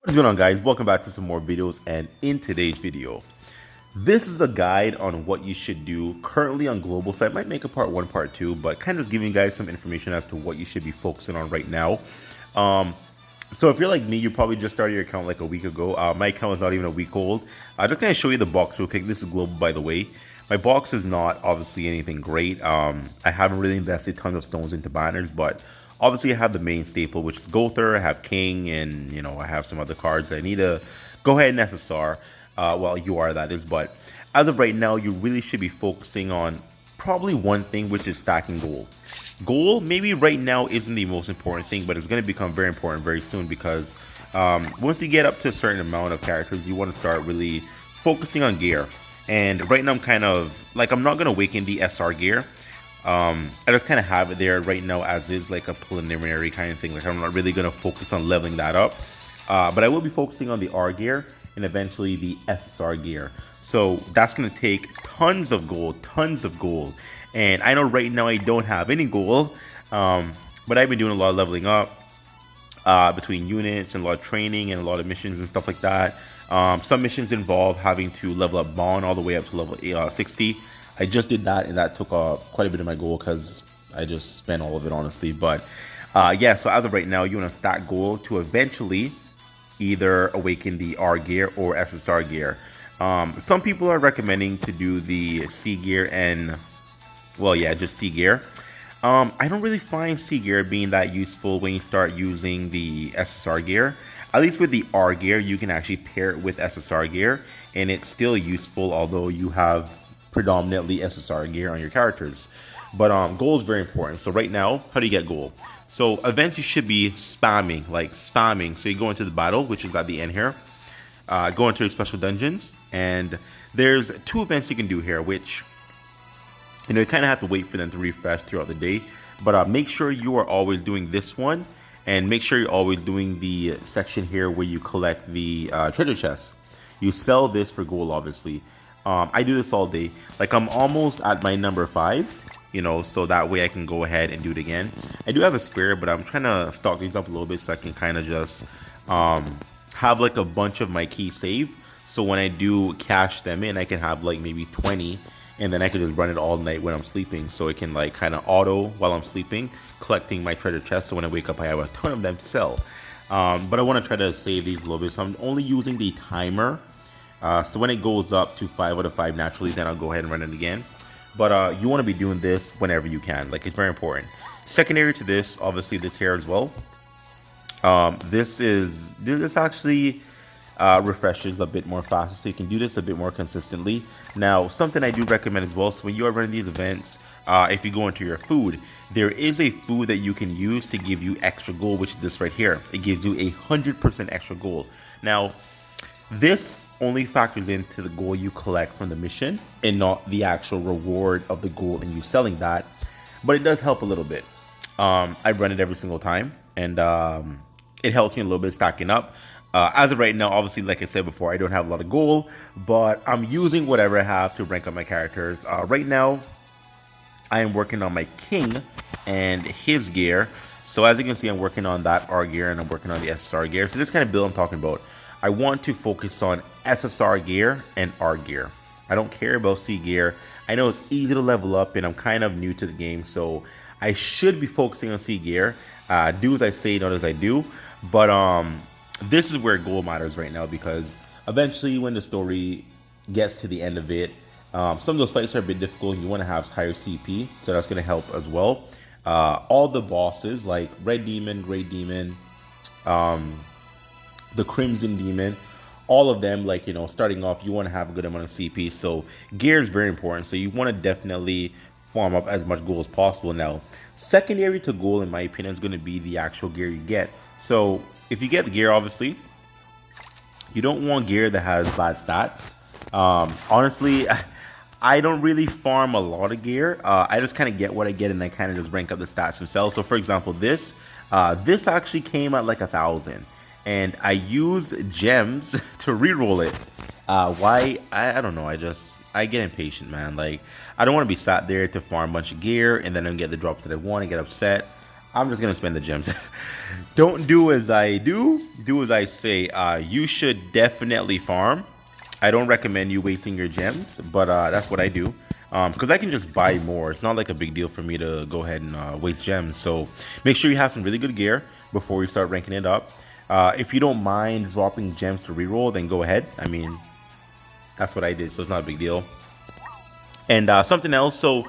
What's going on, guys? Welcome back to some more videos, and in today's video, this is a guide on what you should do currently on global site. Might make a part one, part two, but kind of just giving you guys some information as to what you should be focusing on right now. um so if you're like me, you probably just started your account like a week ago. My account is not even a week old. Just gonna show you the box real quick. This is global, by the way. My box is not obviously anything great. I haven't really invested tons of stones into banners, but obviously I have the main staple, which is Gother. I have King, and I have some other cards that I need to go ahead and SSR. Well, you are, that is. But as of right now, you really should be focusing on probably one thing, which is stacking gold. Gold maybe right now isn't the most important thing, but it's going to become very important very soon, because once you get up to a certain amount of characters, you want to start really focusing on gear. And right now I'm kind of like, I'm not going to awaken the SR gear. I just kind of have it there right now as is, like a preliminary kind of thing. Like, I'm not really going to focus on leveling that up, but I will be focusing on the R gear and eventually the SSR gear. So that's going to take tons of gold, tons of gold. And I know right now I don't have any gold, but I've been doing a lot of leveling up between units and a lot of training and a lot of missions and stuff like that. Some missions involve having to level up Bond all the way up to level 60. I just did that, and that took quite a bit of my gold because I just spent all of it, honestly. But yeah, so as of right now, you want to stack gold to eventually either awaken the R gear or SSR gear. Some people are recommending to do the C gear and, well, yeah, just C gear. I don't really find C gear being that useful when you start using the SSR gear. At least with the R gear, you can actually pair it with SSR gear, and it's still useful, although you have predominantly SSR gear on your characters. But gold is very important. So right now, how do you get gold? So events you should be spamming, like spamming. So you go into the battle, which is at the end here. Go into your special dungeons, and there's 2 events you can do here, which you kind of have to wait for them to refresh throughout the day. But make sure you are always doing this one, and make sure you're always doing the section here where you collect the treasure chests. You sell this for gold, obviously. I do this all day. Like, I'm almost at my number 5, so that way I can go ahead and do it again. I do have a spare, but I'm trying to stock these up a little bit so I can kind of just have like a bunch of my keys saved. So when I do cash them in, I can have like maybe 20, and then I can just run it all night when I'm sleeping. So it can like kind of auto while I'm sleeping, collecting my treasure chest. So when I wake up, I have a ton of them to sell. But I want to try to save these a little bit. So I'm only using the timer. So when it goes up to 5 out of 5 naturally, then I'll go ahead and run it again. But you want to be doing this whenever you can. Like, it's very important. Secondary to this, obviously, this here as well. This actually refreshes a bit more faster, so you can do this a bit more consistently. Now, something I do recommend as well, so when you are running these events, if you go into your food, there is a food that you can use to give you extra gold, which is this right here. It gives you 100% extra gold. Now, this only factors into the gold you collect from the mission and not the actual reward of the gold and you selling that, but it does help a little bit. I run it every single time, and it helps me a little bit stacking up. As of right now, obviously, like I said before, I don't have a lot of gold, but I'm using whatever I have to rank up my characters. Right now, I am working on my King and his gear. So as you can see, I'm working on that R gear, and I'm working on the SSR gear. So this kind of build I'm talking about, I want to focus on SSR gear and R gear. I don't care about C gear. I know it's easy to level up, and I'm kind of new to the game, so I should be focusing on C gear. Do as I say, not as I do. But this is where gold matters right now, because eventually when the story gets to the end of it, some of those fights are a bit difficult, and you want to have higher CP, so that's going to help as well. All the bosses like Red Demon, Grey Demon, the Crimson Demon, all of them, like, starting off, you want to have a good amount of CP. So gear is very important. So you want to definitely farm up as much gold as possible. Now, secondary to gold, in my opinion, is going to be the actual gear you get. So if you get gear, obviously, you don't want gear that has bad stats. Honestly, I don't really farm a lot of gear. I just kind of get what I get, and I kind of just rank up the stats themselves. So for example, this actually came at like 1,000. And I use gems to reroll it. Why? I don't know. I get impatient, man. Like, I don't want to be sat there to farm a bunch of gear and then I don't get the drops that I want and get upset. I'm just gonna spend the gems. Don't do as I do as I say. You should definitely farm. I don't recommend you wasting your gems, but that's what I do. Because I can just buy more. It's not like a big deal for me to go ahead and waste gems. So make sure you have some really good gear before you start ranking it up. If you don't mind dropping gems to reroll, then go ahead. I mean, that's what I did, so it's not a big deal. And something else, so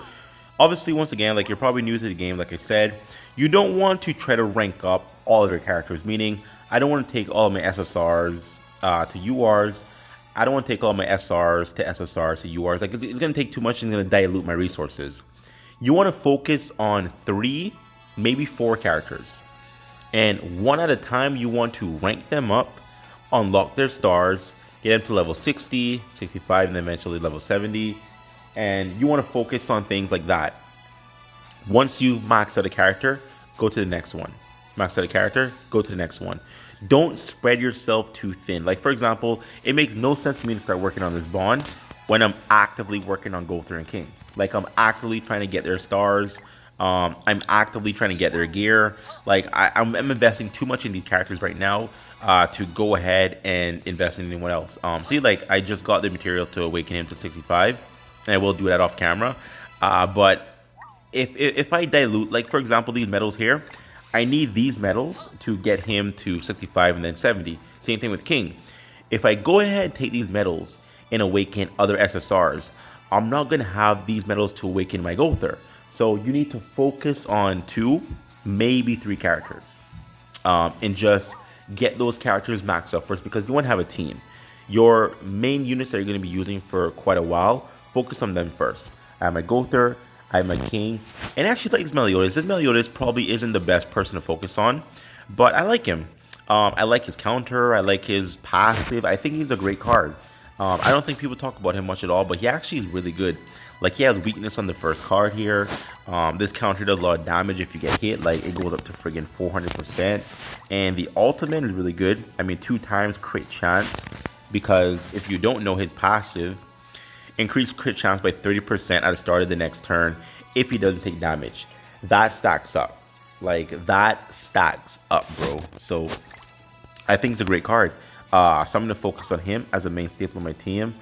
obviously, once again, like you're probably new to the game, like I said, you don't want to try to rank up all of your characters, meaning I don't want to take all of my SSRs to URs. I don't want to take all my SRs to SSRs to URs. Like it's going to take too much and it's going to dilute my resources. You want to focus on 3, maybe 4 characters. And one at a time, you want to rank them up, unlock their stars, get them to level 60, 65, and then eventually level 70. And you want to focus on things like that. Once you've maxed out a character, go to the next one. Max out a character, go to the next one. Don't spread yourself too thin. Like, for example, it makes no sense for me to start working on this Bond when I'm actively working on Gowther and King. Like, I'm actively trying to get their stars. I'm actively trying to get their gear. Like, I'm investing too much in these characters right now to go ahead and invest in anyone else. See, like, I just got the material to awaken him to 65, and I will do that off camera. But if I dilute, like, for example, these medals here, I need these medals to get him to 65 and then 70. Same thing with King. If I go ahead and take these medals and awaken other SSRs, I'm not going to have these medals to awaken my Gowther. So you need to focus on 2, maybe 3 characters. And just get those characters maxed up first, because you want to have a team. Your main units that you're going to be using for quite a while, focus on them first. I have my Gowther, I have my King, and I actually like this Meliodas. This Meliodas probably isn't the best person to focus on, but I like him. I like his counter, I like his passive. I think he's a great card. I don't think people talk about him much at all, but he actually is really good. Like, he has weakness on the first card here. This counter does a lot of damage if you get hit. Like, it goes up to friggin' 400%. And the ultimate is really good. I mean, 2 times crit chance, because if you don't know his passive, increase crit chance by 30% at the start of the next turn if he doesn't take damage. That stacks up. Like, that stacks up, bro. So, I think it's a great card. So I'm going to focus on him as a main staple of my team.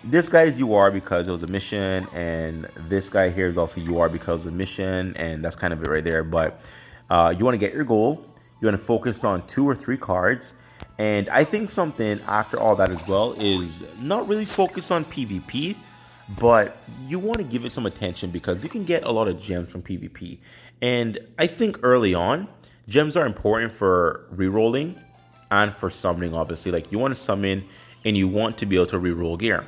This guy is UR because it was a mission, and this guy here is also UR because of the mission, and that's kind of it right there. But you want to get your goal. You want to focus on 2 or 3 cards. And I think something after all that as well is not really focus on PvP, but you want to give it some attention because you can get a lot of gems from PvP. And I think early on, gems are important for rerolling and for summoning, obviously. Like, you want to summon and you want to be able to reroll gear.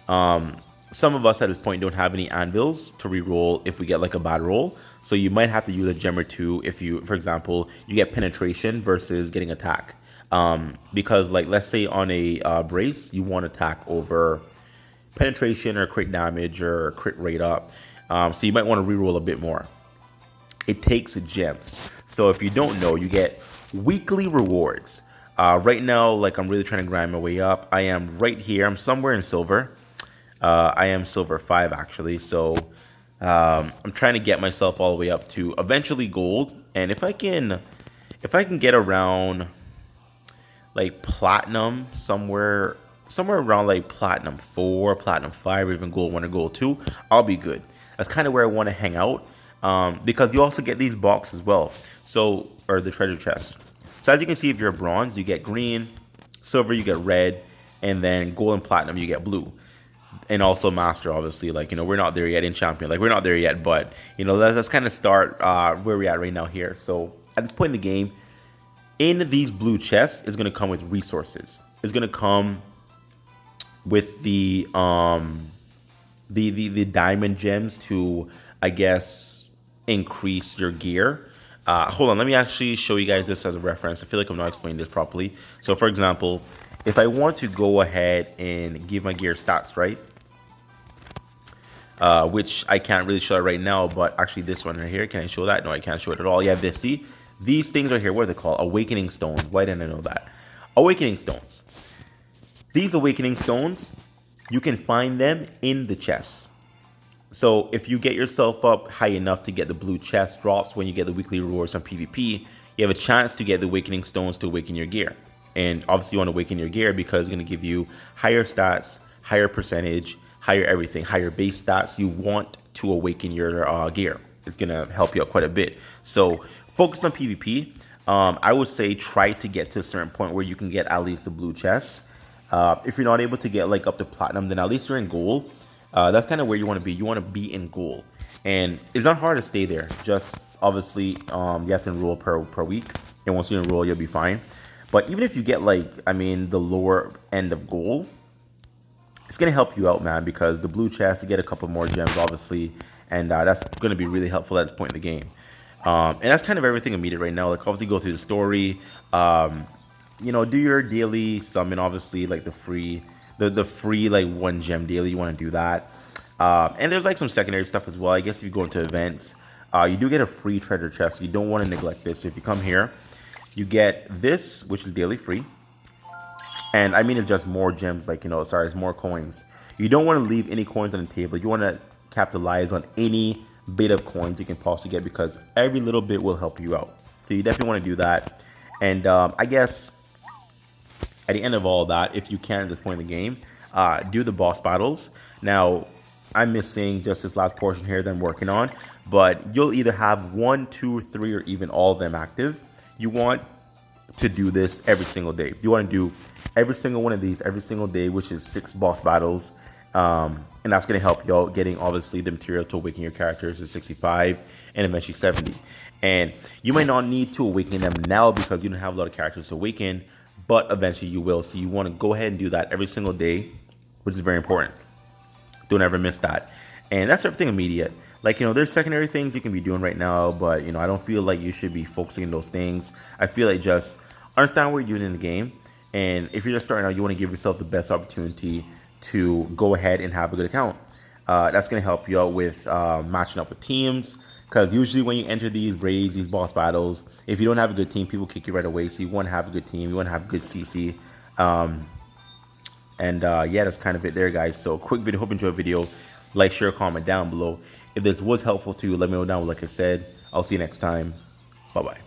Some of us at this point don't have any anvils to reroll if we get like a bad roll. So you might have to use a gem or 2 if you, for example, you get penetration versus getting attack. Because, like, let's say on a brace, you want attack over penetration or crit damage or crit rate up. So you might want to reroll a bit more. It takes gems. So if you don't know, you get weekly rewards. Right now, like, I'm really trying to grind my way up. I am right here. I'm somewhere in silver. I am silver 5 actually. So I'm trying to get myself all the way up to eventually gold. And if I can get around like platinum, somewhere around like platinum 4, platinum 5, or even gold 1 or gold 2, I'll be good. That's kind of where I want to hang out, because you also get these boxes as well. So, or the treasure chests. So as you can see, if you're a bronze, you get green, silver, you get red, and then gold and platinum, you get blue. And also master, obviously. Like, you know, we're not there yet in champion. Like, we're not there yet, but, you know, let's kind of start where we're at right now here. So at this point in the game, in these blue chests is going to come with resources. It's going to come with the diamond gems to, I guess, increase your gear. Hold on, let me actually show you guys this as a reference. I feel like I'm not explaining this properly. So, for example, if I want to go ahead and give my gear stats, right? Which I can't really show it right now, but actually this one right here, can I show that? No, I can't show it at all. Yeah, this, see? These things right here, what are they called? Awakening stones. Why didn't I know that? Awakening stones. These awakening stones, you can find them in the chests. So if you get yourself up high enough to get the blue chest drops when you get the weekly rewards on PvP, you have a chance to get the awakening stones to awaken your gear. And obviously you want to awaken your gear because it's going to give you higher stats, higher percentage, higher everything, higher base stats. You want to awaken your gear. It's going to help you out quite a bit. So focus on PvP. I would say try to get to a certain point where you can get at least the blue chest. If you're not able to get like up to platinum, then at least you're in gold. That's kind of where you want to be. You want to be in gold, and it's not hard to stay there. Just obviously, you have to enroll per week, and once you enroll, you'll be fine. But even if you get like, I mean, the lower end of gold, it's gonna help you out, man, because the blue chest, you get a couple more gems, obviously, and that's gonna be really helpful at this point in the game. And that's kind of everything immediate right now. Like obviously, go through the story. You know, do your daily summon, obviously, like the free like 1 gem daily. You want to do that. And there's like some secondary stuff as well. I guess if you go into events, you do get a free treasure chest. You don't want to neglect this. So if you come here, you get this, which is daily free. And I mean, it's just more gems, like, you know, sorry, it's more coins. You don't want to leave any coins on the table. You want to capitalize on any bit of coins you can possibly get, because every little bit will help you out. So you definitely want to do that. And I guess at the end of all that, if you can at this point in the game, do the boss battles. Now, I'm missing just this last portion here that I'm working on, but you'll either have 1, 2, 3, or even all of them active. You want to do this every single day. You want to do every single one of these every single day, which is 6 boss battles. And that's going to help you out getting, obviously, the material to awaken your characters to 65 and eventually 70. And you might not need to awaken them now because you don't have a lot of characters to awaken, but eventually you will. So you want to go ahead and do that every single day, which is very important. Don't ever miss that. And that's everything immediate. Like, you know, there's secondary things you can be doing right now, but, you know, I don't feel like you should be focusing on those things. I feel like just understand what you're doing in the game. And if you're just starting out, you want to give yourself the best opportunity to go ahead and have a good account. That's going to help you out with matching up with teams. Because usually when you enter these raids, these boss battles, if you don't have a good team, people kick you right away. So you want to have a good team. You want to have good CC. Yeah, that's kind of it there, guys. So quick video. Hope you enjoyed the video. Like, share, comment down below. If this was helpful to you, let me know down below. Like I said, I'll see you next time. Bye-bye.